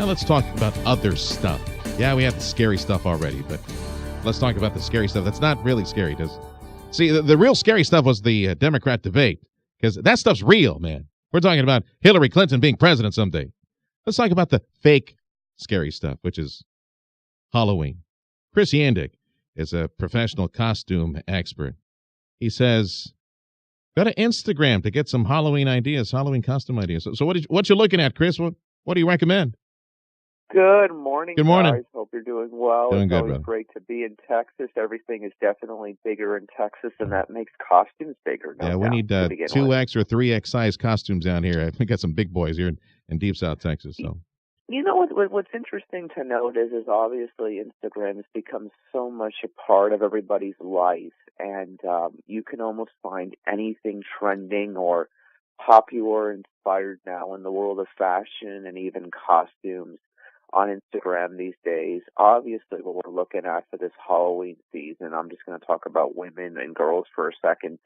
Now let's talk about other stuff. Yeah, we have the scary stuff already, but let's talk about the scary stuff. That's not really scary. See, the real scary stuff was the Democrat debate, because that stuff's real, man. We're talking about Hillary Clinton being president someday. Let's talk about the fake scary stuff, which is Halloween. Chris Yandick is a professional costume expert. He says, go to Instagram to get some Halloween ideas, Halloween costume ideas. So what you looking at, Chris? What do you recommend? Good morning, Good morning. guys. Hope you're doing well. Doing it's good, always brother. great to be in Texas. Everything is definitely bigger in Texas, and that makes costumes bigger. No Yeah, we doubt, need to begin with. 2X or 3X size costumes down here. We got some big boys here in Deep South Texas. So You know what's interesting to note is obviously Instagram has become so much a part of everybody's life, and you can almost find anything trending or popular, inspired now in the world of fashion and even costumes on Instagram these days. Obviously, what we're looking at for this Halloween season, I'm just going to talk about women and girls for a second.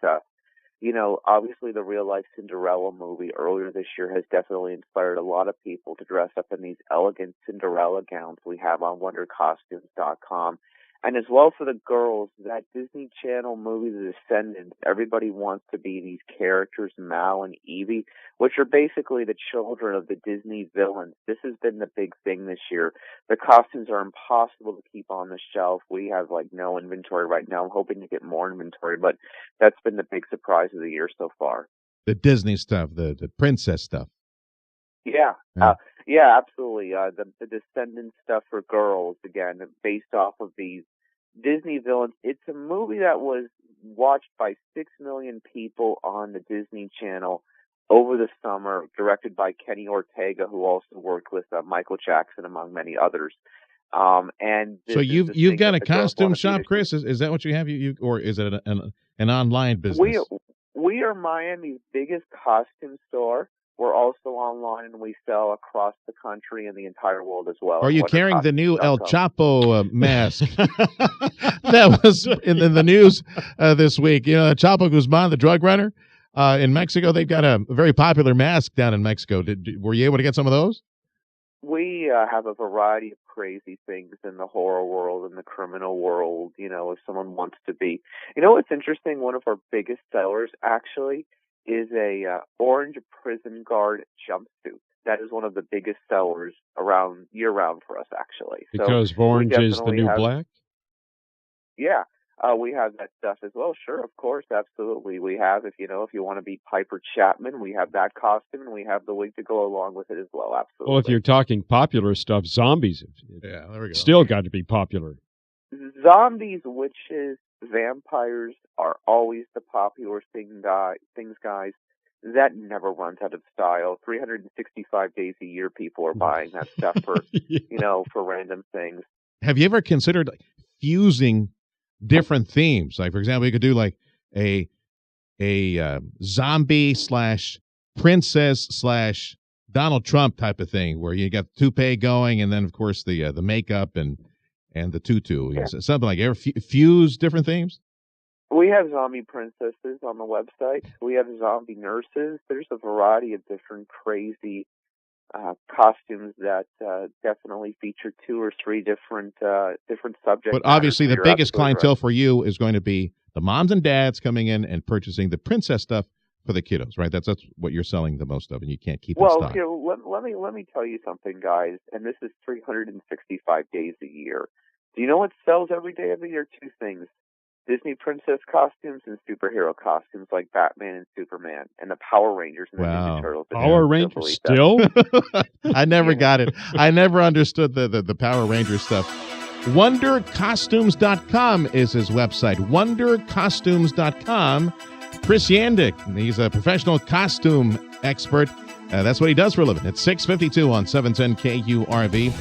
Obviously the real life Cinderella movie earlier this year has definitely inspired a lot of people to dress up in these elegant Cinderella gowns we have on wondercostumes.com. And as well for the girls, that Disney Channel movie, The Descendants, everybody wants to be these characters, Mal and Evie, which are basically the children of the Disney villains. This has been the big thing this year. The costumes are impossible to keep on the shelf. We have no inventory right now. I'm hoping to get more inventory, but that's been the big surprise of the year so far. the Disney stuff, the princess stuff. Yeah. Yeah. Yeah, absolutely. The Descendants stuff for girls, again, based off of these Disney villains. It's a movie that was watched by 6 million people on the Disney Channel over the summer, directed by Kenny Ortega, who also worked with Michael Jackson, among many others. And So you've got a costume shop, Chris? Is that what you have? You or is it an online business? We are Miami's biggest costume store. We're also online, and we sell across the country and the entire world as well. Are you carrying the new El Chapo mask? That was in the news this week. Chapo Guzman, the drug runner in Mexico, they've got a very popular mask down in Mexico. Were you able to get some of those? We have a variety of crazy things in the horror world and the criminal world, if someone wants to be. What's interesting? One of our biggest sellers, actually, is a orange prison guard jumpsuit. That is one of the biggest sellers year-round for us, actually. Because orange is the new black? Yeah, we have that stuff as well. Sure, of course, absolutely. We have, if you want to be Piper Chapman, we have that costume, and we have the wig to go along with it as well, absolutely. Well, if you're talking popular stuff, zombies, Yeah, there we go. still got to be popular. Zombies, witches, vampires are always the popular things, guys. That never runs out of style. 365 days a year, people are buying that stuff for, Yeah. for random things. Have you ever considered fusing different themes? Like, for example, you could do like a zombie / princess / Donald Trump type of thing, where you got the toupee going, and then of course the makeup and the tutu. Yeah. Something like ever fuse different themes. We have zombie princesses on the website. We have zombie nurses. There's a variety of different crazy costumes that definitely feature 2 or 3 different subjects. But obviously, the You're biggest absolutely clientele right. for you is going to be the moms and dads coming in and purchasing the princess stuff for the kiddos, right? That's what you're selling the most of, and you can't keep in Well, stock. here, let me tell you something, guys, and this is 365 days a year. Do you know what sells every day of the year? 2 things. Disney princess costumes and superhero costumes like Batman and Superman and the Power Rangers and the Wow. Ninja Turtles. Power Rangers still? I never got it. I never understood the Power Ranger stuff. WonderCostumes.com is his website. WonderCostumes.com. Chris Yandick, he's a professional costume expert. That's what he does for a living. It's 6:52 on 710 KURV.